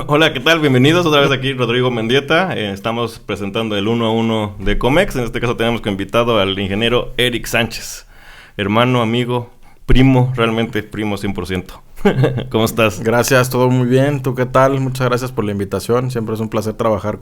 Hola, ¿qué tal? Bienvenidos otra vez aquí, Rodrigo Mendieta. Estamos presentando el 1 a 1 de Comex. En este caso tenemos que invitado al ingeniero Eric Sánchez. Hermano, amigo, primo, realmente primo 100%. ¿Cómo estás? Gracias, todo muy bien. ¿Tú qué tal? Muchas gracias por la invitación. Siempre es un placer trabajar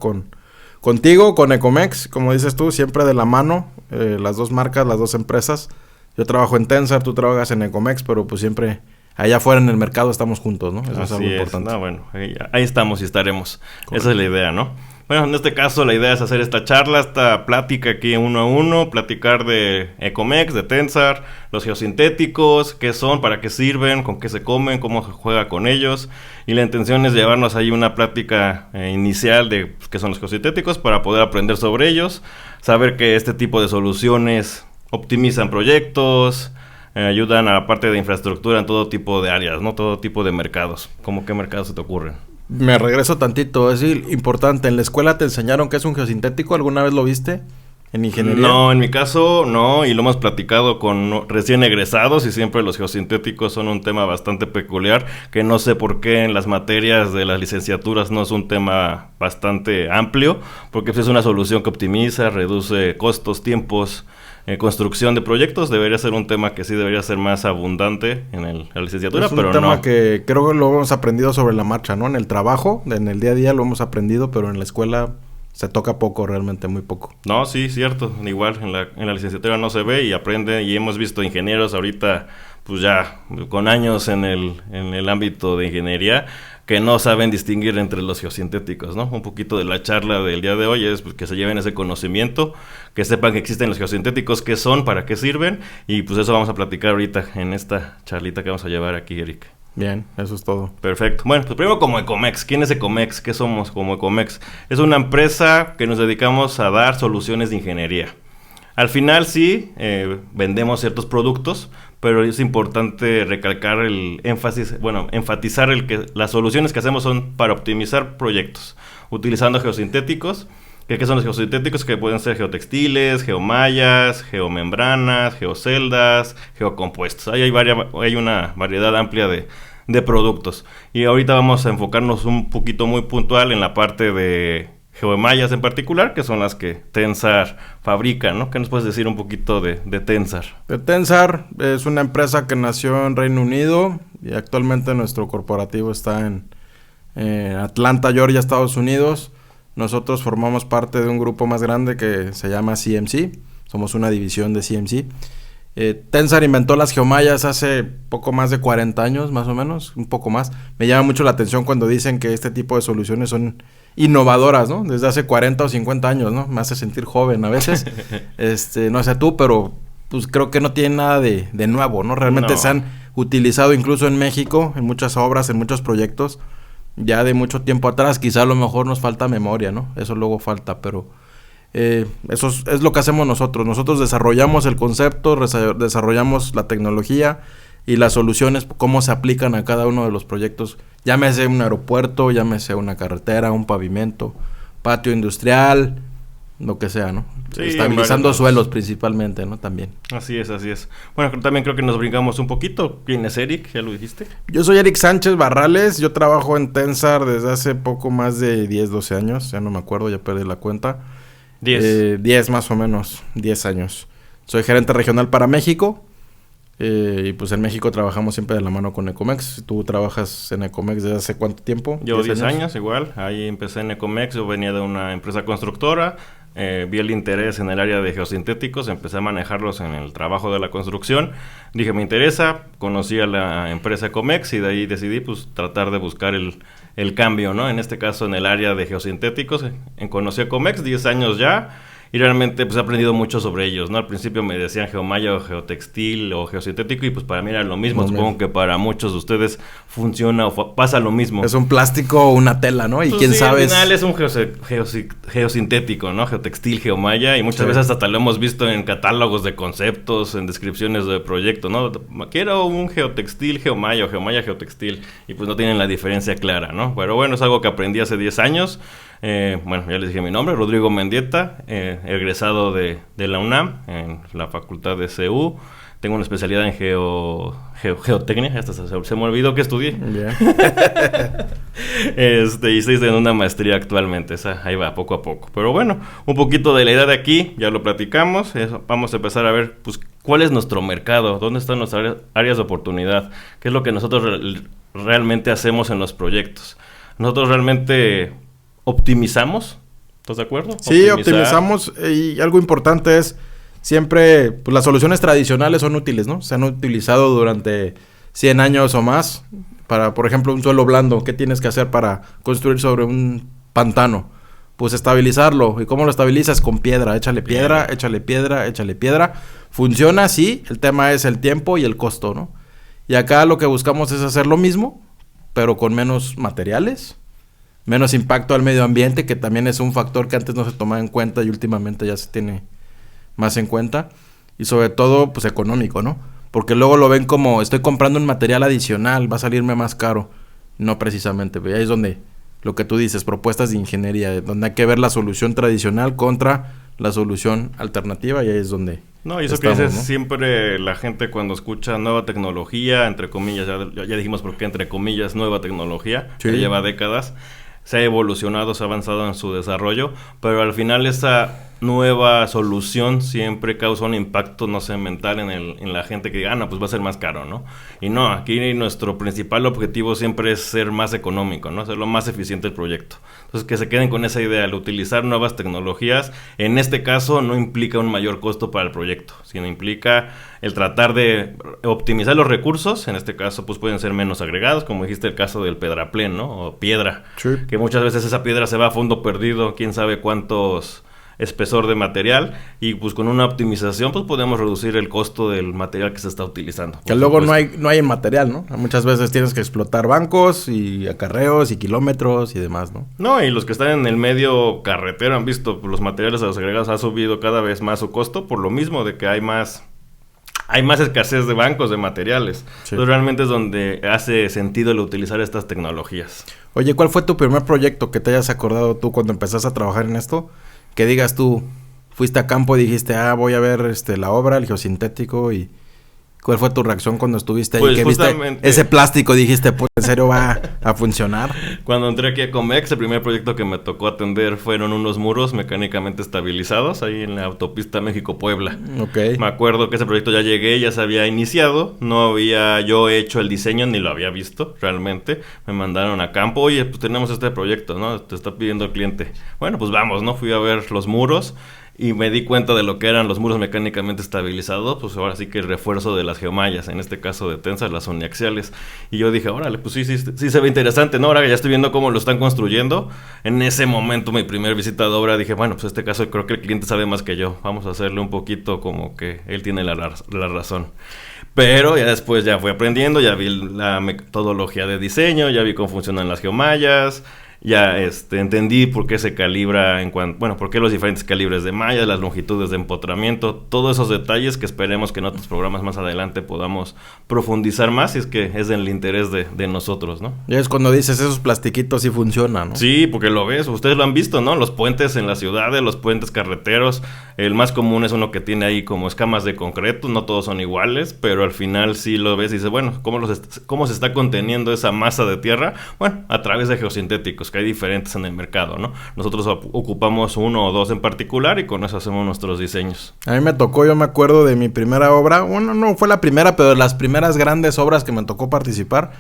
contigo, con Ecomex. Como dices tú, siempre de la mano, las dos marcas, las dos empresas. Yo trabajo en Tensar, tú trabajas en Ecomex, pero pues siempre allá afuera en el mercado estamos juntos, ¿no? Eso es algo importante. No, bueno, ahí estamos y estaremos. Correcto. Esa es la idea, ¿no? Bueno, en este caso la idea es hacer esta charla, esta plática aquí 1 a 1, platicar de Ecomex, de Tensar, los geosintéticos, qué son, para qué sirven, con qué se comen, cómo se juega con ellos. Y la intención es llevarnos ahí una plática inicial de pues, qué son los geosintéticos para poder aprender sobre ellos, saber que este tipo de soluciones optimizan proyectos, ayudan a la parte de infraestructura en todo tipo de áreas, ¿no? Todo tipo de mercados. ¿Cómo qué mercados se te ocurren? Me regreso tantito, es importante. ¿En la escuela te enseñaron qué es un geosintético? ¿Alguna vez lo viste? ¿En ingeniería? No, en mi caso no, y lo hemos platicado con recién egresados y siempre los geosintéticos son un tema bastante peculiar, que no sé por qué en las materias de las licenciaturas no es un tema bastante amplio, porque pues, es una solución que optimiza, reduce costos, tiempos, construcción de proyectos. Debería ser un tema que sí debería ser más abundante en la licenciatura, pero no. Es un tema que creo que lo hemos aprendido sobre la marcha, ¿no? En el trabajo, en el día a día lo hemos aprendido, pero en la escuela se toca poco, realmente muy poco. No, sí, cierto. Igual en la licenciatura no se ve y aprende, y hemos visto ingenieros ahorita, pues ya con años en el ámbito de ingeniería, que no saben distinguir entre los geosintéticos, ¿no? Un poquito de la charla del día de hoy es pues, que se lleven ese conocimiento, que sepan que existen los geosintéticos, qué son, para qué sirven, y pues eso vamos a platicar ahorita en esta charlita que vamos a llevar aquí, Eric. Bien, eso es todo. Perfecto. Bueno, pues primero como Ecomex. ¿Quién es Ecomex? ¿Qué somos como Ecomex? Es una empresa que nos dedicamos a dar soluciones de ingeniería. Al final sí, vendemos ciertos productos, pero es importante recalcar el énfasis, enfatizar que las soluciones que hacemos son para optimizar proyectos, utilizando geosintéticos. ¿Qué son los geosintéticos? Que pueden ser geotextiles, geomallas, geomembranas, geoceldas, geocompuestos. Ahí hay una variedad amplia de productos. Y ahorita vamos a enfocarnos un poquito muy puntual en la parte de geomallas en particular, que son las que Tensar fabrica, ¿no? ¿Qué nos puedes decir un poquito de Tensar? Tensar es una empresa que nació en Reino Unido y actualmente nuestro corporativo está en Atlanta, Georgia, Estados Unidos. Nosotros formamos parte de un grupo más grande que se llama CMC. Somos una división de CMC. Tensar inventó las geomallas hace poco más de 40 años, más o menos, un poco más. Me llama mucho la atención cuando dicen que este tipo de soluciones son innovadoras, ¿no? Desde hace 40 o 50 años, ¿no? Me hace sentir joven a veces. No sé tú, pero pues creo que no tiene nada de nuevo, ¿no? Realmente se han utilizado incluso en México, en muchas obras, en muchos proyectos, ya de mucho tiempo atrás. Quizá a lo mejor nos falta memoria, ¿no? Eso luego falta, pero eso es lo que hacemos nosotros. Nosotros desarrollamos el concepto, desarrollamos la tecnología y las soluciones, cómo se aplican a cada uno de los proyectos. Llámese un aeropuerto, llámese una carretera, un pavimento, patio industrial, lo que sea, ¿no? Sí, estabilizando suelos principalmente, ¿no? También. Así es. Bueno, también creo que nos brincamos un poquito. ¿Quién es Eric? ¿Ya lo dijiste? Yo soy Eric Sánchez Barrales. Yo trabajo en Tensar desde hace poco más de 10, 12 años. Ya no me acuerdo, ya perdí la cuenta. 10 más o menos, 10 años. Soy gerente regional para México. Y pues en México trabajamos siempre de la mano con Ecomex. ¿Tú trabajas en Ecomex desde hace cuánto tiempo? Yo 10 años igual. Ahí empecé en Ecomex. Yo venía de una empresa constructora. Vi el interés en el área de geosintéticos, empecé a manejarlos en el trabajo de la construcción. Dije, me interesa, conocí a la empresa Ecomex y de ahí decidí pues tratar de buscar el cambio, ¿no? En este caso en el área de geosintéticos, conocí a Ecomex, 10 años ya. Y realmente pues he aprendido mucho sobre ellos, ¿no? Al principio me decían geomalla o geotextil o geosintético y pues para mí era lo mismo. Supongo que para muchos de ustedes funciona o pasa lo mismo. Es un plástico o una tela, ¿no? Y pues quién sabe. Al final es un geosintético, ¿no? Geotextil, geomalla y muchas veces hasta lo hemos visto en catálogos de conceptos, en descripciones de proyectos, ¿no? Quiero un geotextil, geomalla o geomalla, geotextil y pues no tienen la diferencia clara, ¿no? Pero bueno, es algo que aprendí hace 10 años. Ya les dije mi nombre, Rodrigo Mendieta, egresado de la UNAM, en la facultad de CU. tengo una especialidad en geotecnia, hasta se me olvidó que estudié. Yeah. Y estoy en una maestría actualmente, ahí va, poco a poco. Pero bueno, un poquito de la idea de aquí, ya lo platicamos, vamos a empezar a ver, pues, cuál es nuestro mercado, dónde están nuestras áreas de oportunidad, qué es lo que nosotros realmente hacemos en los proyectos. Nosotros realmente optimizamos, ¿estás de acuerdo? Sí, optimizamos, y algo importante es siempre, pues las soluciones tradicionales son útiles, ¿no? Se han utilizado durante 100 años o más para, por ejemplo, un suelo blando. ¿Qué tienes que hacer para construir sobre un pantano? Pues estabilizarlo. ¿Y cómo lo estabilizas? Con piedra. Échale piedra, échale piedra, échale piedra. Funciona, sí. El tema es el tiempo y el costo, ¿no? Y acá lo que buscamos es hacer lo mismo, pero con menos materiales, menos impacto al medio ambiente, que también es un factor que antes no se tomaba en cuenta y últimamente ya se tiene más en cuenta, y sobre todo pues económico, ¿no? Porque luego lo ven como estoy comprando un material adicional, va a salirme más caro. No precisamente, ahí es donde lo que tú dices, propuestas de ingeniería, donde hay que ver la solución tradicional contra la solución alternativa, y ahí es donde no, y eso estamos, que dices, ¿no? Siempre la gente cuando escucha nueva tecnología, entre comillas, ya dijimos por qué entre comillas nueva tecnología, sí, que lleva décadas, se ha evolucionado, se ha avanzado en su desarrollo, pero al final esa nueva solución siempre causa un impacto, no sé, mental en la gente que diga, no, pues va a ser más caro, ¿no? Y no, aquí nuestro principal objetivo siempre es ser más económico, ¿no? Hacer lo más eficiente el proyecto. Entonces, que se queden con esa idea, el utilizar nuevas tecnologías, en este caso no implica un mayor costo para el proyecto, sino implica el tratar de optimizar los recursos, en este caso pues pueden ser menos agregados, como dijiste el caso del pedraplén, ¿no? O piedra, sí, que muchas veces esa piedra se va a fondo perdido, quién sabe cuántos espesor de material, y pues con una optimización pues podemos reducir el costo del material que se está utilizando. Que luego no hay material, ¿no? Muchas veces tienes que explotar bancos y acarreos y kilómetros y demás, ¿no? No, y los que están en el medio carretero han visto pues, los materiales a los agregados ha subido cada vez más su costo por lo mismo de que hay más escasez de bancos, de materiales. Sí. Entonces realmente es donde hace sentido el utilizar estas tecnologías. Oye, ¿cuál fue tu primer proyecto que te hayas acordado tú cuando empezaste a trabajar en esto? Que digas tú, fuiste a campo y dijiste, voy a ver la obra, el geosintético, y ¿cuál fue tu reacción cuando estuviste ahí? Pues que viste ese plástico, dijiste, pues, ¿en serio va a funcionar? Cuando entré aquí a Comex, el primer proyecto que me tocó atender fueron unos muros mecánicamente estabilizados ahí en la autopista México-Puebla. Okay. Me acuerdo que ese proyecto ya llegué, ya se había iniciado, no había yo hecho el diseño ni lo había visto realmente. Me mandaron a campo, oye, pues tenemos este proyecto, ¿no? Te está pidiendo el cliente. Bueno, pues vamos, ¿no? Fui a ver los muros y me di cuenta de lo que eran los muros mecánicamente estabilizados, pues ahora sí que el refuerzo de las geomallas, en este caso de tensas, las uniaxiales. Y yo dije, órale, pues sí se ve interesante, ¿no? Ahora que ya estoy viendo cómo lo están construyendo. En ese momento, mi primer visita de obra, dije, bueno, pues en este caso creo que el cliente sabe más que yo. Vamos a hacerle un poquito como que él tiene la razón. Pero ya después ya fui aprendiendo, ya vi la metodología de diseño, ya vi cómo funcionan las geomallas. Ya entendí por qué se calibra por qué los diferentes calibres de mallas, las longitudes de empotramiento, todos esos detalles que esperemos que en otros programas más adelante podamos profundizar más, y es que es del interés de nosotros, ¿no? Y es cuando dices esos plastiquitos sí funcionan, ¿no? Sí, porque lo ves, ustedes lo han visto, ¿no? Los puentes en las ciudades, los puentes carreteros, el más común es uno que tiene ahí como escamas de concreto, no todos son iguales, pero al final sí lo ves y dices, bueno, ¿cómo se está conteniendo esa masa de tierra? Bueno, a través de geosintéticos, que hay diferentes en el mercado, ¿no? Nosotros ocupamos uno o dos en particular y con eso hacemos nuestros diseños. A mí me tocó, yo me acuerdo de mi primera obra, bueno, no fue la primera, pero de las primeras grandes obras que me tocó participar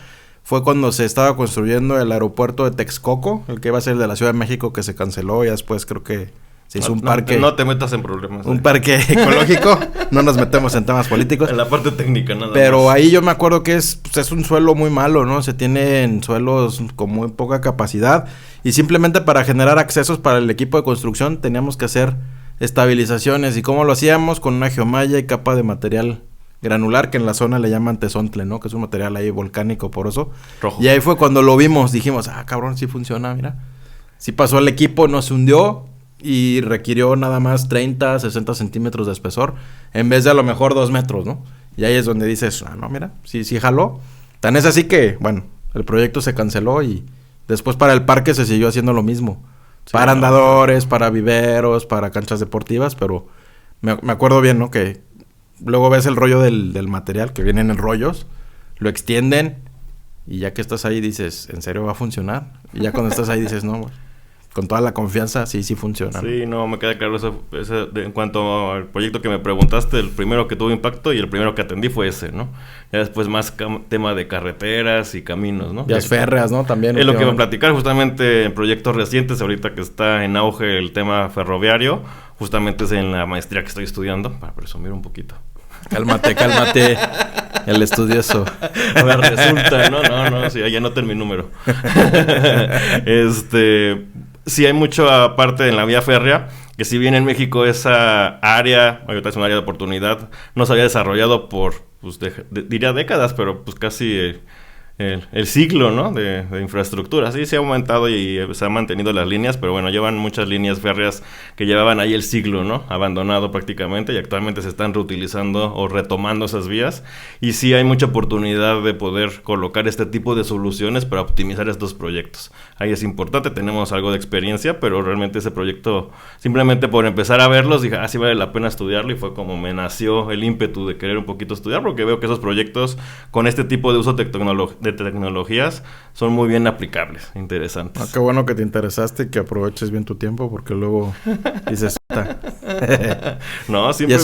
fue cuando se estaba construyendo el aeropuerto de Texcoco, el que iba a ser el de la Ciudad de México, que se canceló, y después creo que se hizo un parque. No te metas en problemas. Un parque ecológico. No nos metemos en temas políticos. En la parte técnica, nada Pero más. Ahí yo me acuerdo que es un suelo muy malo, ¿no? Se tienen suelos con muy poca capacidad. Y simplemente para generar accesos para el equipo de construcción teníamos que hacer estabilizaciones. ¿Y cómo lo hacíamos? Con una geomalla y capa de material granular, que en la zona le llaman tesontle, ¿no? Que es un material ahí volcánico poroso. Rojo. Y ahí fue cuando lo vimos. Dijimos, cabrón, sí funciona, mira. Sí pasó el equipo, no se hundió. Y requirió nada más 30, 60 centímetros de espesor, en vez de a lo mejor 2 metros, ¿no? Y ahí es donde dices, no, mira, sí jaló. Tan es así que, bueno, el proyecto se canceló y después para el parque se siguió haciendo lo mismo. Sí, para andadores, para viveros, para canchas deportivas, pero me acuerdo bien, ¿no? Que luego ves el rollo del material que vienen en rollos, lo extienden y ya que estás ahí dices, ¿en serio va a funcionar? Y ya cuando estás ahí dices, no, güey. Con toda la confianza, sí funciona. Sí, no, me queda claro eso en cuanto al proyecto que me preguntaste, el primero que tuvo impacto y el primero que atendí fue ese, ¿no? Ya después más tema de carreteras y caminos, ¿no? Vías férreas, ¿no? También. Es lo que voy a platicar justamente en proyectos recientes, ahorita que está en auge el tema ferroviario, justamente es en la maestría que estoy estudiando, para presumir un poquito. Cálmate, el estudioso. A ver, resulta, no, sí, ya noté mi número. Sí hay mucho aparte en la vía férrea, que si bien en México esa área, ahorita es un área de oportunidad, no se había desarrollado por, pues diría décadas, pero pues casi el ciclo, ¿no? de infraestructura. Sí, se ha aumentado y se han mantenido las líneas, pero bueno, llevan muchas líneas férreas que llevaban ahí el siglo, ¿no? Abandonado prácticamente, y actualmente se están reutilizando o retomando esas vías. Y sí hay mucha oportunidad de poder colocar este tipo de soluciones para optimizar estos proyectos. Ahí es importante, tenemos algo de experiencia, pero realmente ese proyecto, simplemente por empezar a verlos, dije, sí vale la pena estudiarlo, y fue como me nació el ímpetu de querer un poquito estudiar, porque veo que esos proyectos con este tipo de uso de tecnologías son muy bien aplicables, interesantes. Qué bueno que te interesaste y que aproveches bien tu tiempo, porque luego dices... No, siempre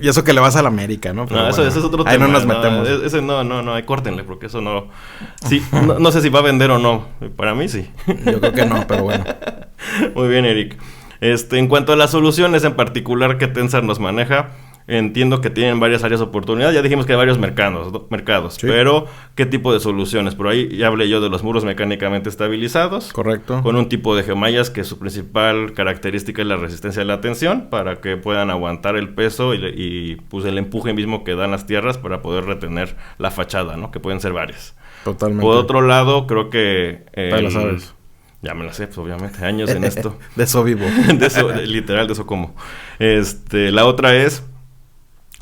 y eso que le vas a la América, ¿no? Pero no, eso es otro tema. Ahí no nos metemos. Ese no, ahí córtenle, porque eso no... Sí, no sé si va a vender o no. Para mí sí. Yo creo que no, pero bueno. Muy bien, Eric. En cuanto a las soluciones en particular que Tensar nos maneja, entiendo que tienen varias áreas de oportunidad. Ya dijimos que hay varios mercados, sí. Pero ¿qué tipo de soluciones? Por ahí ya hablé yo de los muros mecánicamente estabilizados. Correcto. Con un tipo de geomallas que su principal característica es la resistencia a la tensión, para que puedan aguantar el peso y pues el empuje mismo que dan las tierras para poder retener la fachada, ¿no? Que pueden ser varias. Totalmente. Por otro lado, creo que... Ya lo sabes. Ya me la sé, pues obviamente, años en esto. De eso vivo. Literal, de eso como. La otra es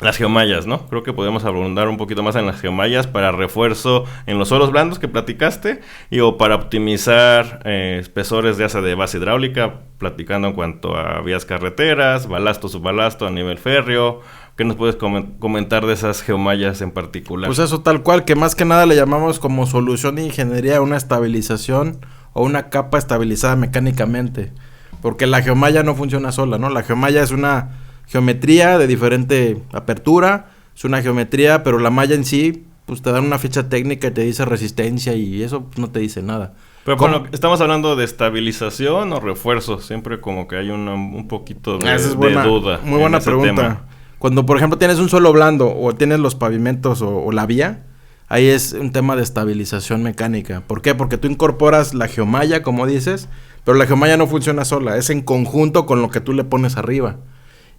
las geomallas, ¿no? Creo que podemos abundar un poquito más en las geomallas para refuerzo en los suelos blandos que platicaste, o para optimizar espesores de base hidráulica, platicando en cuanto a vías carreteras, balasto, subbalasto a nivel férreo. ¿Qué nos puedes comentar de esas geomallas en particular? Pues eso, tal cual, que más que nada le llamamos como solución de ingeniería una estabilización o una capa estabilizada mecánicamente, porque la geomalla no funciona sola, ¿no? La geomalla es una geometría de diferente apertura, es una geometría, pero la malla en sí, pues te dan una ficha técnica y te dice resistencia, y eso pues, no te dice nada. Pero bueno, ¿estamos hablando de estabilización o refuerzo? Siempre como que hay un poquito de duda. Muy buena pregunta. Tema. Cuando, por ejemplo, tienes un suelo blando o tienes los pavimentos o la vía, ahí es un tema de estabilización mecánica. ¿Por qué? Porque tú incorporas la geomalla, como dices, pero la geomalla no funciona sola, es en conjunto con lo que tú le pones arriba.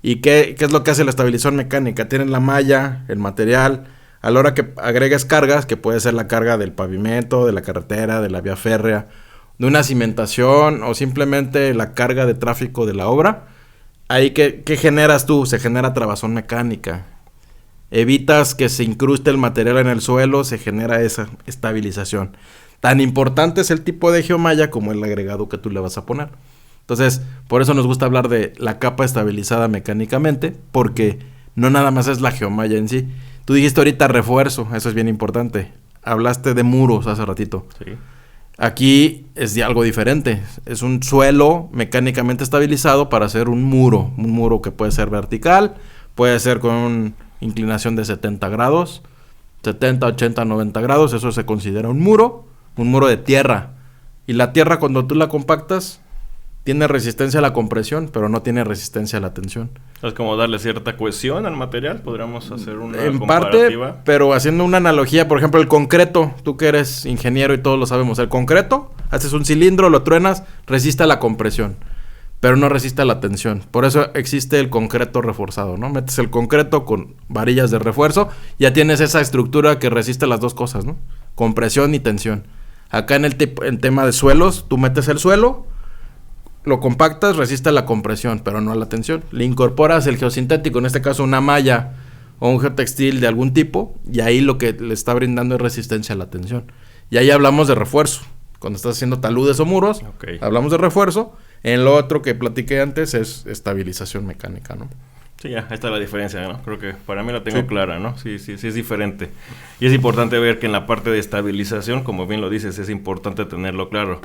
¿Y qué es lo que hace la estabilización mecánica? Tienes la malla, el material, a la hora que agregas cargas, que puede ser la carga del pavimento, de la carretera, de la vía férrea, de una cimentación o simplemente la carga de tráfico de la obra, ahí ¿qué generas tú? Se genera trabazón mecánica. Evitas que se incruste el material en el suelo, se genera esa estabilización. Tan importante es el tipo de geomalla como el agregado que tú le vas a poner. Entonces, por eso nos gusta hablar de la capa estabilizada mecánicamente, porque no nada más es la geomalla en sí. Tú dijiste ahorita refuerzo, eso es bien importante. Hablaste de muros hace ratito. Sí. Aquí es de algo diferente. Es un suelo mecánicamente estabilizado para hacer un muro que puede ser vertical, puede ser con inclinación de 70 grados, 70, 80, 90 grados, eso se considera un muro de tierra. Y la tierra, cuando tú la compactas, tiene resistencia a la compresión, pero no tiene resistencia a la tensión. Es como darle cierta cohesión al material, podríamos hacer una en comparativa. Parte, pero haciendo una analogía, por ejemplo, el concreto, tú que eres ingeniero y todos lo sabemos, el concreto, haces un cilindro, lo truenas, resiste a la compresión, pero no resiste a la tensión. Por eso existe el concreto reforzado, ¿no? Metes el concreto con varillas de refuerzo, ya tienes esa estructura que resiste las dos cosas, ¿no? Compresión y tensión. Acá en el tema de suelos, tú metes el suelo, lo compactas, resiste a la compresión, pero no a la tensión. Le incorporas el geosintético, en este caso una malla o un geotextil de algún tipo, y ahí lo que le está brindando es resistencia a la tensión. Y ahí hablamos de refuerzo. Cuando estás haciendo taludes o muros, hablamos de refuerzo. En lo otro que platiqué antes es estabilización mecánica, ¿no? Sí, ya, ahí está la diferencia, ¿no? Creo que para mí la tengo clara, ¿no? Sí, es diferente. Y es importante ver que en la parte de estabilización, como bien lo dices, es importante tenerlo claro.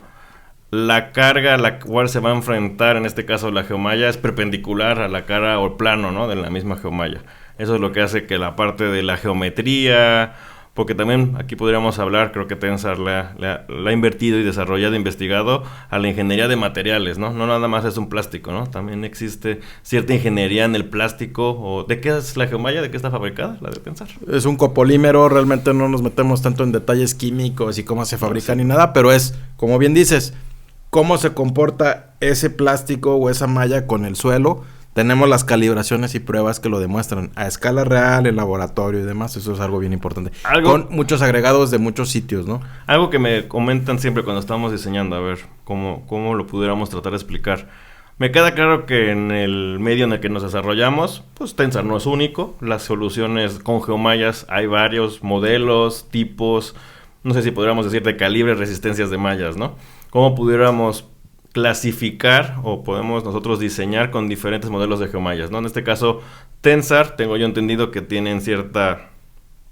La carga a la cual se va a enfrentar, en este caso la geomalla, es perpendicular a la cara o plano, ¿no? De la misma geomalla. Eso es lo que hace que la parte de la geometría, porque también aquí podríamos hablar, creo que Tensar la ha invertido y desarrollado, investigado a la ingeniería de materiales, ¿no? No nada más es un plástico, ¿no? También existe cierta ingeniería en el plástico. O ¿de qué es la geomalla? ¿De qué está fabricada la de Tensar? Es un copolímero, realmente no nos metemos tanto en detalles químicos y cómo se fabrica ni nada, pero es, como bien dices, cómo se comporta ese plástico o esa malla con el suelo. Tenemos las calibraciones y pruebas que lo demuestran a escala real, en laboratorio y demás. Eso es algo bien importante. Con muchos agregados de muchos sitios, ¿no? Algo que me comentan siempre cuando estamos diseñando, a ver cómo lo pudiéramos tratar de explicar. Me queda claro que en el medio en el que nos desarrollamos, pues Tensar no es único. Las soluciones con geomallas, hay varios modelos, tipos, no sé si podríamos decir de calibre, resistencias de mallas, ¿no? ¿Cómo pudiéramos clasificar o podemos nosotros diseñar con diferentes modelos de geomallas, ¿no? En este caso, Tensar, tengo yo entendido que tienen cierta...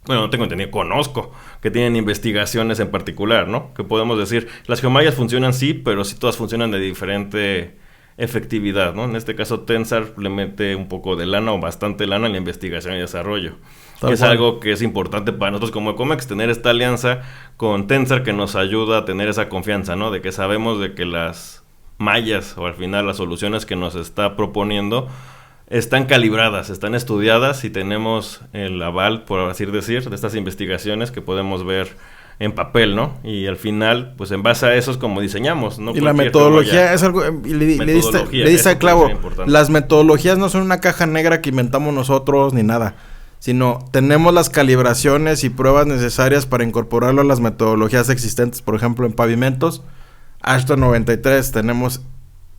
Bueno, no tengo entendido, conozco que tienen investigaciones en particular, ¿no? Que podemos decir, las geomallas funcionan sí, pero sí todas funcionan de diferente efectividad, ¿no? En este caso, Tensar le mete un poco de lana o bastante lana en la investigación y desarrollo. Es algo que es importante para nosotros como Ecomex, tener esta alianza con Tensar que nos ayuda a tener esa confianza, ¿no? De que sabemos de que las mallas o al final las soluciones que nos está proponiendo están calibradas, están estudiadas y tenemos el aval, por así decir, de estas investigaciones que podemos ver en papel, ¿no? Y al final, pues en base a eso es como diseñamos, ¿no? Y la metodología es algo, le dice al clavo, las metodologías no son una caja negra que inventamos nosotros ni nada, sino tenemos las calibraciones y pruebas necesarias para incorporarlo a las metodologías existentes, por ejemplo, en pavimentos. Ashton 93 tenemos,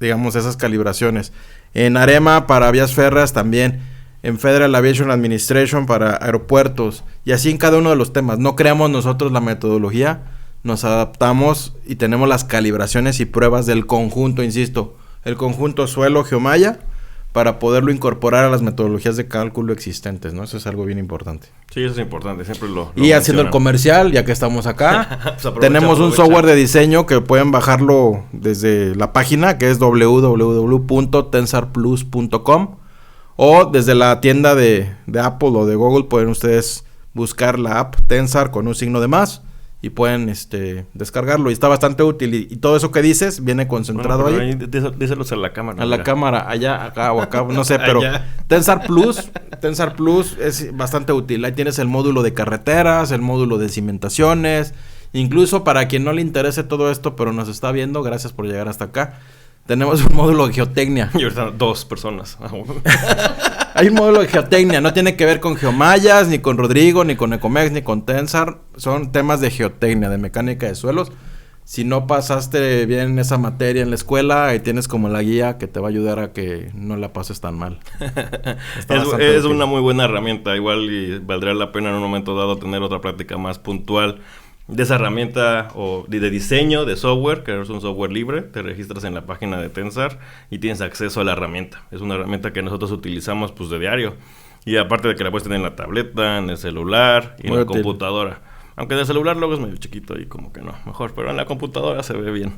digamos, esas calibraciones. En AREMA para vías férreas también. En Federal Aviation Administration para aeropuertos. Y así en cada uno de los temas. No creamos nosotros la metodología. Nos adaptamos y tenemos las calibraciones y pruebas del conjunto, insisto. El conjunto suelo-geomalla para poderlo incorporar a las metodologías de cálculo existentes, ¿no? Eso es algo bien importante. Sí, eso es importante, siempre lo y haciendo el comercial, ya que estamos acá, pues tenemos un software de diseño que pueden bajarlo desde la página, que es www.tensarplus.com, o desde la tienda de Apple o de Google pueden ustedes buscar la app Tensar con un signo de más y pueden descargarlo, y está bastante útil, y todo eso que dices viene concentrado ahí. Díselos a la cámara. A la cámara, allá, acá o acá, no sé, pero Tensar Plus es bastante útil. Ahí tienes el módulo de carreteras, el módulo de cimentaciones, incluso para quien no le interese todo esto, pero nos está viendo, gracias por llegar hasta acá. Tenemos un módulo de geotecnia. Y ahorita 2 personas. Hay un módulo de geotecnia, no tiene que ver con geomallas, ni con Rodrigo, ni con Ecomex, ni con Tensar. Son temas de geotecnia, de mecánica de suelos. Si no pasaste bien esa materia en la escuela, ahí tienes como la guía que te va a ayudar a que no la pases tan mal. Es una muy buena herramienta. Igual y valdría la pena en un momento dado tener otra práctica más puntual de esa herramienta o de diseño de software, que es un software libre. Te registras en la página de Tensar y tienes acceso a la herramienta. Es una herramienta que nosotros utilizamos pues de diario, y aparte de que la puedes tener en la tableta, en el celular y en la computadora, aunque en el celular luego es medio chiquito y como que no, mejor, pero en la computadora se ve bien.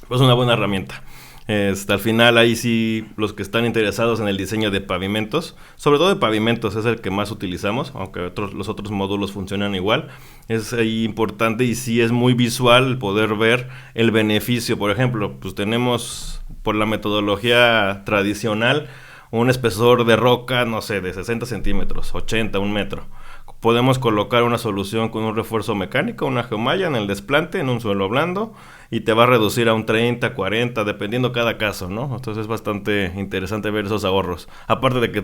Pues una buena herramienta. Al final ahí sí, los que están interesados en el diseño de pavimentos, sobre todo de pavimentos, es el que más utilizamos, aunque los otros módulos funcionan igual. Es ahí importante y sí es muy visual el poder ver el beneficio. Por ejemplo, pues tenemos por la metodología tradicional un espesor de roca, no sé, de 60 centímetros, 80, 1 metro. Podemos colocar una solución con un refuerzo mecánico, una geomalla en el desplante, en un suelo blando, y te va a reducir a un 30, 40, dependiendo cada caso, ¿no? Entonces es bastante interesante ver esos ahorros. Aparte de que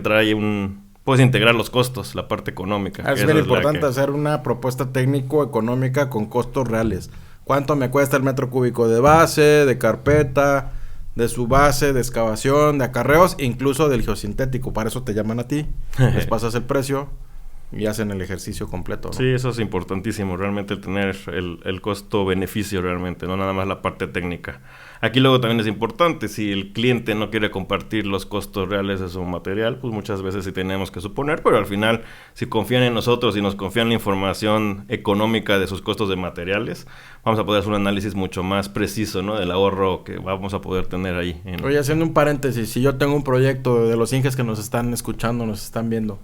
puedes integrar los costos, la parte económica. Es bien importante hacer una propuesta técnico-económica con costos reales. ¿Cuánto me cuesta el metro cúbico de base, de carpeta, de su base, de excavación, de acarreos, incluso del geosintético? Para eso te llaman a ti, les pasas el precio y hacen el ejercicio completo, ¿no? Sí, eso es importantísimo, realmente tener el costo-beneficio realmente, no nada más la parte técnica. Aquí luego también es importante, si el cliente no quiere compartir los costos reales de su material, pues muchas veces sí tenemos que suponer, pero al final, si confían en nosotros y nos confían la información económica de sus costos de materiales, vamos a poder hacer un análisis mucho más preciso, ¿no? Del ahorro que vamos a poder tener ahí. Oye, haciendo un paréntesis, si yo tengo un proyecto de los Inges que nos están escuchando, nos están viendo,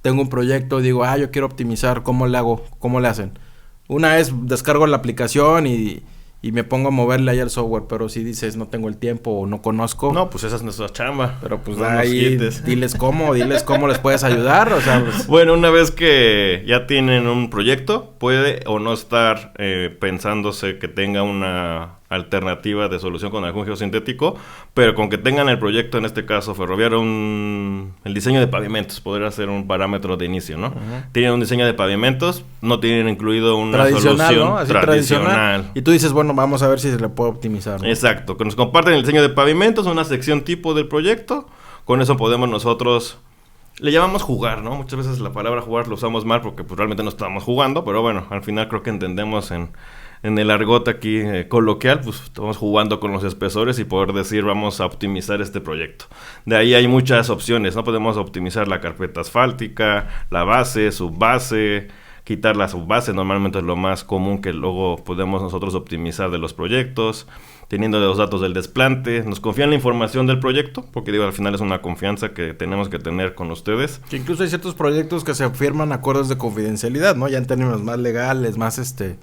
tengo un proyecto, digo, yo quiero optimizar, ¿cómo le hago? ¿Cómo le hacen? Una es descargo la aplicación y me pongo a moverle ahí el software, pero si dices no tengo el tiempo o no conozco. No, pues esa es nuestra chamba. Pero pues no ahí diles cómo les puedes ayudar, o sea, pues... Bueno, una vez que ya tienen un proyecto, puede o no estar pensándose que tenga una alternativa de solución con algún geosintético, pero con que tengan el proyecto, en este caso ferroviario, el diseño de pavimentos, podría ser un parámetro de inicio, ¿no? Tienen un diseño de pavimentos, no tienen incluido una solución, ¿no? Así tradicional. Y tú dices, bueno, vamos a ver si se le puede optimizar, ¿no? Exacto, que nos comparten el diseño de pavimentos, una sección tipo del proyecto, con eso podemos nosotros... Le llamamos jugar, ¿no? Muchas veces la palabra jugar lo usamos mal porque pues, realmente no estamos jugando, pero bueno, al final creo que entendemos en el argot aquí coloquial, pues estamos jugando con los espesores y poder decir vamos a optimizar este proyecto. De ahí hay muchas opciones, ¿no? Podemos optimizar la carpeta asfáltica, la base, subbase, quitar la subbase, normalmente es lo más común que luego podemos nosotros optimizar de los proyectos, teniendo los datos del desplante, nos confían la información del proyecto, porque digo, al final es una confianza que tenemos que tener con ustedes. Que incluso hay ciertos proyectos que se firman acuerdos de confidencialidad, ¿no? Ya en términos más legales, más de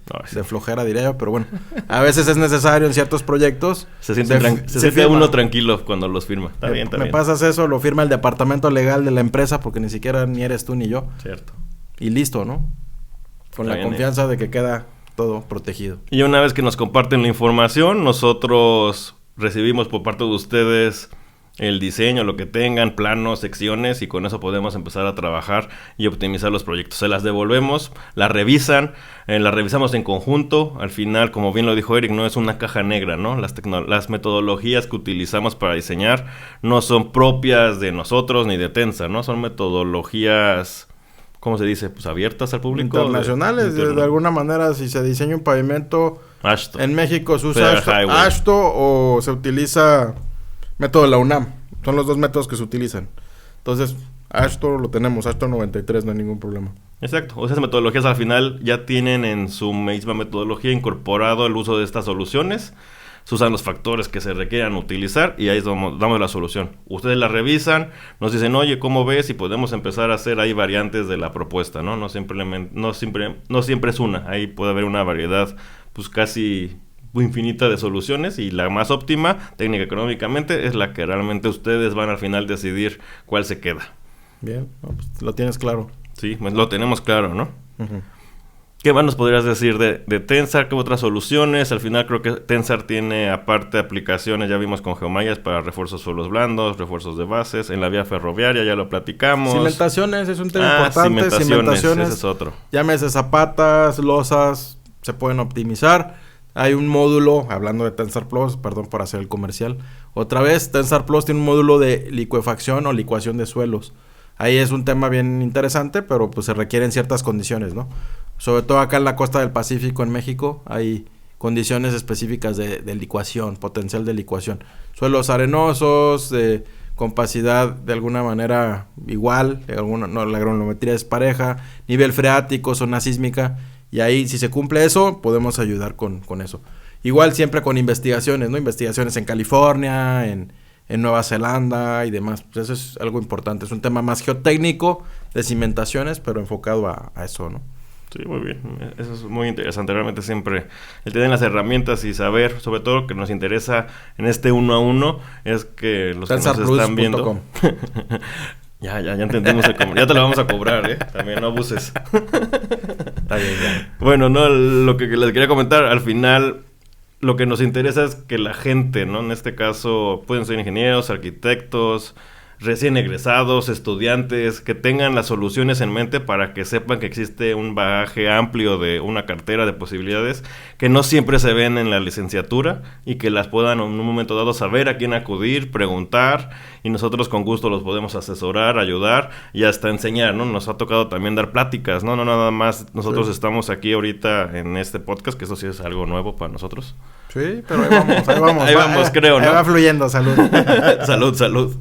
flojera diría yo, pero bueno, a veces es necesario en ciertos proyectos. Se siente uno tranquilo cuando los firma. Está bien. Me pasas eso, lo firma el departamento legal de la empresa, porque ni siquiera ni eres tú ni yo. Cierto. Y listo, ¿no? Con la confianza de que queda todo protegido. Y una vez que nos comparten la información, nosotros recibimos por parte de ustedes el diseño, lo que tengan, planos, secciones, y con eso podemos empezar a trabajar y optimizar los proyectos. Se las devolvemos, las revisan, las revisamos en conjunto. Al final, como bien lo dijo Eric, no es una caja negra, ¿no? Las metodologías que utilizamos para diseñar no son propias de nosotros ni de Tensa, ¿no? Son metodologías... ¿Cómo se dice? Pues abiertas al público. Internacionales, de alguna manera, si se diseña un pavimento... AASHTO. En México se usa AASHTO o se utiliza método de la UNAM. Son los dos métodos que se utilizan. Entonces, AASHTO lo tenemos, AASHTO 93, no hay ningún problema. Exacto. O esas metodologías al final ya tienen en su misma metodología incorporado el uso de estas soluciones. Se usan los factores que se requieran utilizar y ahí es donde damos la solución. Ustedes la revisan, nos dicen, oye, ¿cómo ves? Y podemos empezar a hacer ahí variantes de la propuesta, ¿no? No siempre es una. Ahí puede haber una variedad, pues casi infinita de soluciones, y la más óptima, técnica económicamente, es la que realmente ustedes van al final decidir cuál se queda. Bien, pues lo tienes claro. Sí, pues lo tenemos claro, ¿no? Uh-huh. ¿Qué más nos podrías decir de Tensar? ¿Qué otras soluciones? Al final creo que Tensar tiene aparte aplicaciones, ya vimos con geomallas para refuerzos suelos blandos, refuerzos de bases, en la vía ferroviaria ya lo platicamos. Cimentaciones es un tema importante. Cimentaciones, ese es otro. Llámese zapatas, losas, se pueden optimizar. Hay un módulo, hablando de Tensar Plus, perdón por hacer el comercial. Otra vez, Tensar Plus tiene un módulo de licuefacción o licuación de suelos. Ahí es un tema bien interesante, pero pues se requieren ciertas condiciones, ¿no? Sobre todo acá en la costa del Pacífico, en México, hay condiciones específicas de licuación, potencial de licuación. Suelos arenosos, de compacidad de alguna manera igual, la granulometría es pareja, nivel freático, zona sísmica, y ahí si se cumple eso, podemos ayudar con eso. Igual siempre con investigaciones, ¿no? Investigaciones en California, en Nueva Zelanda y demás. Pues eso es algo importante. Es un tema más geotécnico de cimentaciones, pero enfocado a eso, ¿no? Sí, muy bien. Eso es muy interesante. Realmente siempre el tener las herramientas y saber, sobre todo lo que nos interesa en este 1 a 1, es que los que nos están viendo... Ya entendemos el comercio. Ya te lo vamos a cobrar, ¿eh? También no abuses. Está bien, ya. Bueno, no, lo que les quería comentar, al final... Lo que nos interesa es que la gente, ¿no? En este caso, pueden ser ingenieros, arquitectos, recién egresados, estudiantes, que tengan las soluciones en mente para que sepan que existe un bagaje amplio de una cartera de posibilidades que no siempre se ven en la licenciatura y que las puedan en un momento dado saber a quién acudir, preguntar, y nosotros con gusto los podemos asesorar, ayudar y hasta enseñar, ¿no? Nos ha tocado también dar pláticas, ¿no? No nada más nosotros estamos aquí ahorita en este podcast, que eso sí es algo nuevo para nosotros. Sí, pero ahí vamos, ahí vamos. Ahí vamos, creo, ¿no? Ahí va fluyendo, salud. Salud.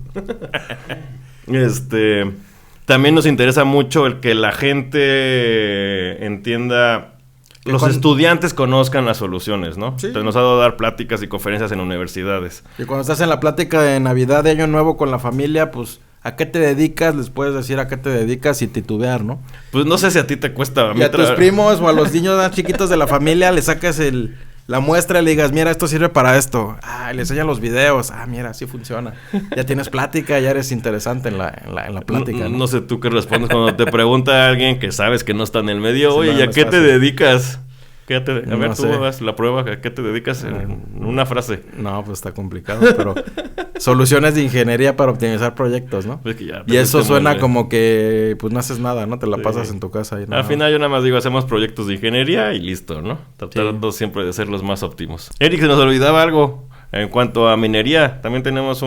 También nos interesa mucho el que la gente entienda, los estudiantes conozcan las soluciones, ¿no? Sí. Entonces nos ha dado dar pláticas y conferencias en universidades. Y cuando estás en la plática de Navidad, de Año Nuevo con la familia, pues, ¿a qué te dedicas? Les puedes decir a qué te dedicas y titubear, ¿no? Pues no sé si a ti te cuesta. Y a tus primos o a los niños más chiquitos de la familia le sacas la muestra y le digas, mira, esto sirve para esto. Le enseñan los videos. Mira, así funciona. Ya tienes plática, ya eres interesante en la plática. No sé tú qué respondes cuando te pregunta a alguien que sabes que no está en el medio. Sí, oye, no, ¿y a no es qué te fácil. dedicas? A ver, No tú sé. haz la prueba. ¿A qué te dedicas en una frase? No, pues está complicado, pero soluciones de ingeniería para optimizar proyectos, ¿no? Es que ya Y eso aprendiste suena muy bien. como que pues no haces nada, ¿no? Te la Sí. pasas en tu casa y nada. Al final yo nada más digo, hacemos proyectos de ingeniería y listo, ¿no? Tratando siempre de ser los más óptimos. Eric, se nos olvidaba algo. En cuanto a minería, también tenemos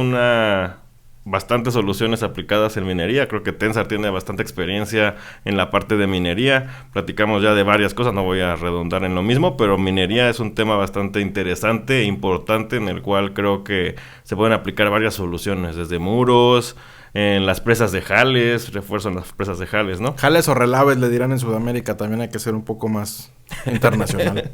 bastantes soluciones aplicadas en minería. Creo que Tensar tiene bastante experiencia en la parte de minería. Platicamos ya de varias cosas, no voy a redundar en lo mismo, pero minería es un tema bastante interesante e importante en el cual creo que se pueden aplicar varias soluciones, desde muros, en las presas de jales, refuerzo en las presas de jales, ¿no? Jales o relaves le dirán en Sudamérica, también hay que ser un poco más internacional.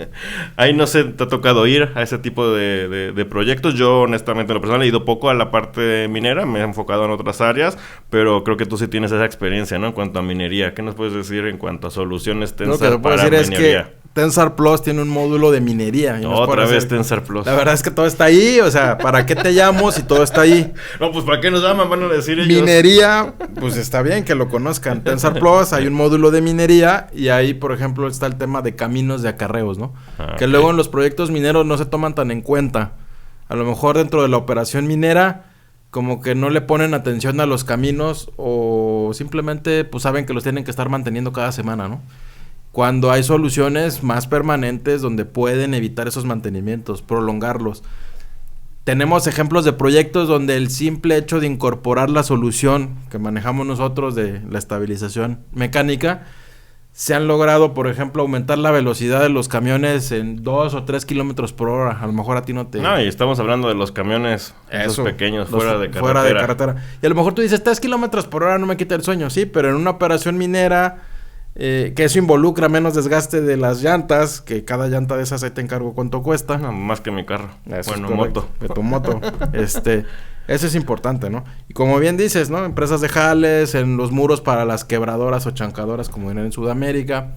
Ahí no sé, ¿te ha tocado ir a ese tipo de proyectos? Yo honestamente en lo personal he ido poco a la parte minera, me he enfocado en otras áreas, pero creo que tú sí tienes esa experiencia, ¿no? En cuanto a minería, ¿qué nos puedes decir en cuanto a soluciones Lo que Tensar te puedo para decir es minería? que Tensar Plus tiene un módulo de minería. Y no es por Otra vez hacer- Tensar Plus. La verdad es que todo está ahí, o sea, ¿para qué te llamo si todo está ahí? No, pues ¿para qué nos llaman? Van a decir ellos. Minería, pues está bien que lo conozcan. Tensar Plus, hay un módulo de minería y ahí, por ejemplo, está el tema de caminos de acarreos, ¿no? Que Ok. luego en los proyectos mineros no se toman tan en cuenta. A lo mejor dentro de la operación minera, como que no le ponen atención a los caminos o simplemente pues saben que los tienen que estar manteniendo cada semana, ¿no? Cuando hay soluciones más permanentes donde pueden evitar esos mantenimientos, prolongarlos. Tenemos ejemplos de proyectos donde el simple hecho de incorporar la solución que manejamos nosotros de la estabilización mecánica, se han logrado, por ejemplo, aumentar la velocidad de los camiones en 2 o 3 kilómetros por hora. A lo mejor a ti no te... No, y estamos hablando de los camiones esos Eso, pequeños, los fuera de carretera. Fuera de carretera. Y a lo mejor tú dices, 3 kilómetros por hora no me quita el sueño. Sí, pero en una operación minera, que eso involucra menos desgaste de las llantas, que cada llanta de esas ahí te encargo cuánto cuesta. No, más que mi carro. Eso Bueno, es correcto, moto. de tu moto. Eso es importante, ¿no? Y como bien dices, ¿no? Empresas de jales, en los muros para las quebradoras o chancadoras, como vienen en Sudamérica.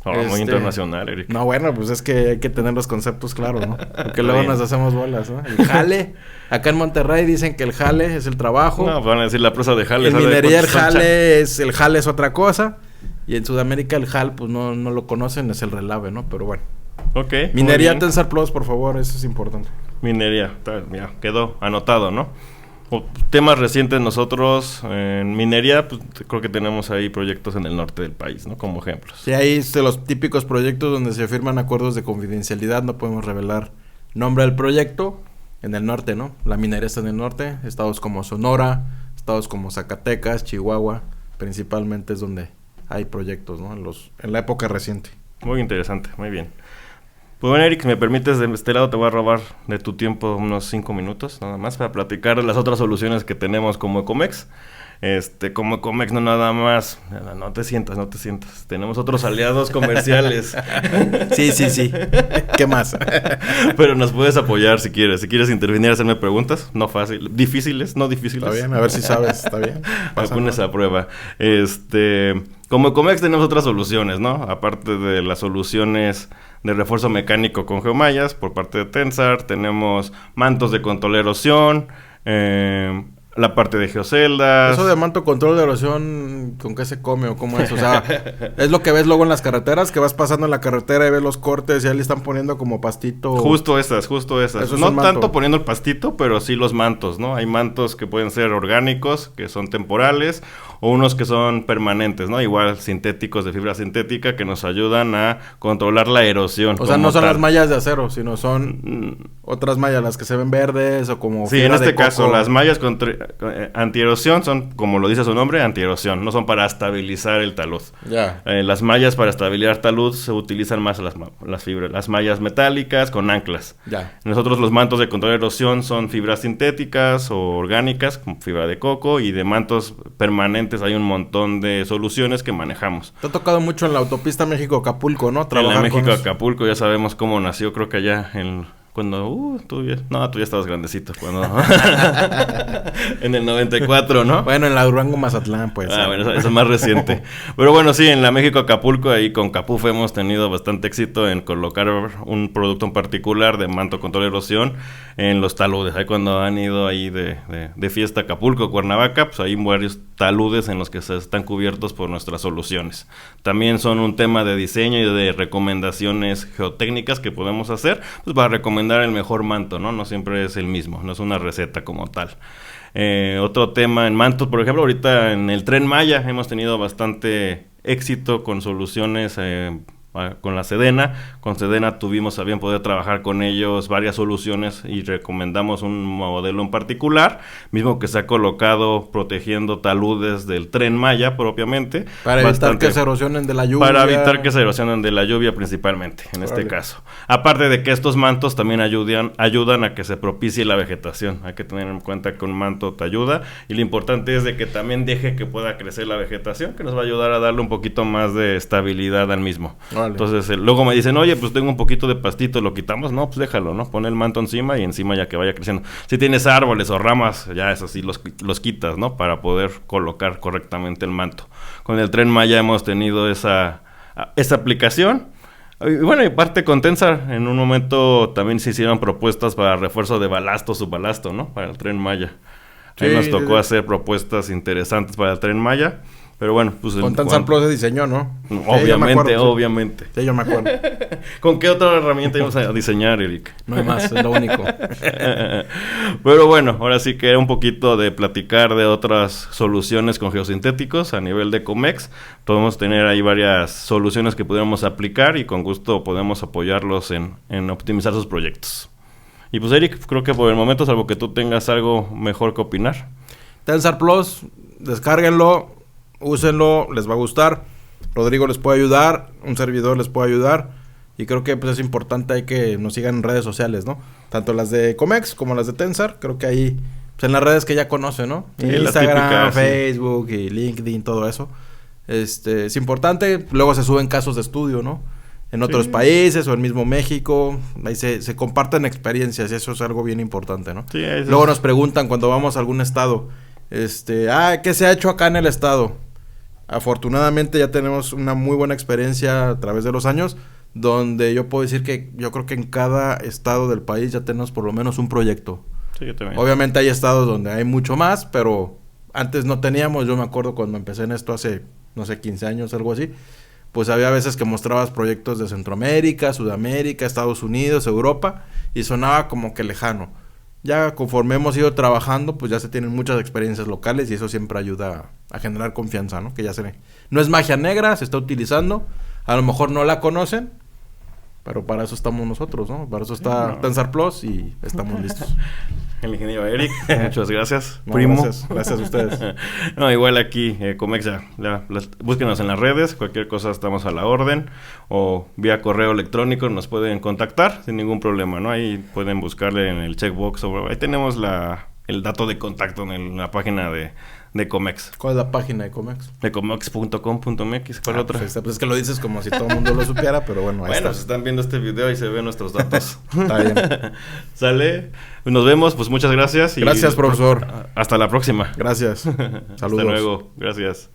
Muy internacional, Eric. No, bueno, pues es que hay que tener los conceptos claros, ¿no? Porque Está luego bien. nos hacemos bolas, ¿no? El jale. Acá en Monterrey dicen que el jale es el trabajo. No, pues van a decir la presa de jales. En ¿sabe minería el cuántos son jale es otra cosa. Y en Sudamérica el jal, pues no lo conocen, es el relave, ¿no? Pero bueno. Ok. muy Minería bien. Tensar Plus, por favor, eso es importante. Minería. Mira, quedó anotado, ¿no? Temas recientes nosotros en minería, pues creo que tenemos ahí proyectos en el norte del país, ¿no? Como ejemplos. Sí, ahí los típicos proyectos donde se firman acuerdos de confidencialidad, no podemos revelar nombre del proyecto. En el norte, ¿no? La minería está en el norte, estados como Sonora, estados como Zacatecas, Chihuahua, principalmente es donde hay proyectos, ¿no? En la época reciente. Muy interesante, muy bien. Pues bueno, Eric, si me permites, de este lado te voy a robar de tu tiempo unos 5 minutos, nada más, para platicar de las otras soluciones que tenemos como Ecomex. Como Ecomex no nada más, no te sientas. Tenemos otros aliados comerciales. Sí. ¿Qué más? Pero nos puedes apoyar si quieres. Si quieres intervenir, hacerme preguntas, no fácil, difíciles, no difíciles. Está bien, a ver si sabes, está bien. Me pones a prueba. Como Ecomex tenemos otras soluciones, ¿no? Aparte de las soluciones de refuerzo mecánico con geomallas por parte de Tensar, tenemos mantos de control de erosión, La parte de geoceldas. Eso de manto control de erosión, ¿con qué se come o cómo es? O sea, es lo que ves luego en las carreteras, que vas pasando en la carretera y ves los cortes y ahí le están poniendo como pastito. Justo esas. Eso No es tanto poniendo el pastito, pero sí los mantos, ¿no? Hay mantos que pueden ser orgánicos, que son temporales, o unos que son permanentes, ¿no? Igual sintéticos, de fibra sintética, que nos ayudan a controlar la erosión. O sea, no son las mallas de acero, sino son otras mallas, las que se ven verdes o como sí, en este caso, las mallas antierosión son, como lo dice su nombre, antierosión. No son para estabilizar el talud. Ya. Las mallas para estabilizar talud se utilizan más las fibras, las mallas metálicas con anclas. Ya. Nosotros los mantos de control de erosión son fibras sintéticas o orgánicas, como fibra de coco, y de mantos permanentes hay un montón de soluciones que manejamos. Te ha tocado mucho en la autopista México-Acapulco, ¿no? En la México-Acapulco ya sabemos cómo nació, creo que allá cuando tú ya estabas grandecito cuando en el 94, ¿no? Bueno, en la Durango Mazatlán, pues. Bueno, eso es más reciente. Pero bueno, sí, en la México Acapulco, ahí con Capuf hemos tenido bastante éxito en colocar un producto en particular de manto control de erosión en los taludes. Ahí cuando han ido ahí de fiesta a Acapulco, Cuernavaca, pues hay varios taludes en los que se están cubiertos por nuestras soluciones. También son un tema de diseño y de recomendaciones geotécnicas que podemos hacer, pues para recomendar el mejor manto, ¿no? No siempre es el mismo, no es una receta como tal. Otro tema en mantos, por ejemplo, ahorita en el Tren Maya hemos tenido bastante éxito con soluciones con la Sedena. Con Sedena tuvimos a bien poder trabajar con ellos varias soluciones y recomendamos un modelo en particular, mismo que se ha colocado protegiendo taludes del Tren Maya propiamente. Para evitar que se erosionen de la lluvia. Para evitar que se erosionen de la lluvia principalmente, en este caso. Aparte de que estos mantos también ayudan a que se propicie la vegetación. Hay que tener en cuenta que un manto te ayuda y lo importante es de que también deje que pueda crecer la vegetación, que nos va a ayudar a darle un poquito más de estabilidad al mismo. Vale. Entonces, luego me dicen, oye, pues tengo un poquito de pastito, ¿lo quitamos? No, pues déjalo, ¿no? Pon el manto encima y encima ya que vaya creciendo. Si tienes árboles o ramas, ya es así, los quitas, ¿no? Para poder colocar correctamente el manto. Con el Tren Maya hemos tenido esa aplicación. Y bueno, y parte con Tensar, en un momento también se hicieron propuestas para refuerzo de balasto, subbalasto, ¿no? Para el Tren Maya. Ahí nos tocó hacer propuestas interesantes para el Tren Maya. Pero bueno, pues... Con Tensar Plus se diseñó, ¿no? Obviamente, obviamente. Sí, yo me acuerdo. ¿Con qué otra herramienta íbamos a diseñar, Eric? No hay más, es lo único. Pero bueno, ahora sí que era un poquito de platicar de otras soluciones con geosintéticos a nivel de Comex. Podemos tener ahí varias soluciones que pudiéramos aplicar y con gusto podemos apoyarlos en optimizar sus proyectos. Y pues, Eric, creo que por el momento, salvo que tú tengas algo mejor que opinar. Tensar Plus, descárguenlo. Úsenlo, les va a gustar. Rodrigo les puede ayudar, un servidor les puede ayudar. Y creo que pues es importante ahí que nos sigan en redes sociales, ¿no? Tanto las de Comex como las de Tensar. Creo que ahí, pues en las redes que ya conoce, ¿no? Sí, Instagram, típica, Facebook y LinkedIn, todo eso. Es importante. Luego se suben casos de estudio, ¿no? En otros países o en mismo México. Ahí se comparten experiencias y eso es algo bien importante, ¿no? Sí, luego nos preguntan cuando vamos a algún estado. ¿Qué se ha hecho acá en el estado? Afortunadamente ya tenemos una muy buena experiencia a través de los años, donde yo puedo decir que yo creo que en cada estado del país ya tenemos por lo menos un proyecto. Sí, yo también. Obviamente hay estados donde hay mucho más, pero antes no teníamos. Yo me acuerdo cuando empecé en esto hace, no sé, 15 años, algo así. Pues había veces que mostrabas proyectos de Centroamérica, Sudamérica, Estados Unidos, Europa, y sonaba como que lejano. Ya conforme hemos ido trabajando, pues ya se tienen muchas experiencias locales y eso siempre ayuda a generar confianza, ¿no? Que ya se ve. No es magia negra, se está utilizando. A lo mejor no la conocen, pero para eso estamos nosotros, ¿no? Para eso está Tensar Plus y estamos listos. El ingeniero Eric, muchas gracias, no, primo. Gracias a ustedes. No, igual aquí, Comex búsquenos en las redes, cualquier cosa estamos a la orden, o vía correo electrónico nos pueden contactar sin ningún problema, ¿no? Ahí pueden buscarle en el checkbox, ahí tenemos el dato de contacto en la página de Comex. ¿Cuál es la página de Comex? De comex.com.mx. ¿Cuál otra? Pues es que lo dices como si todo el mundo lo supiera, pero bueno, ahí está. Si están viendo este video y se ven nuestros datos. Está bien. Sale. Nos vemos, pues muchas gracias. Gracias, profesor. Hasta la próxima. Gracias. Saludos. Hasta luego. Gracias.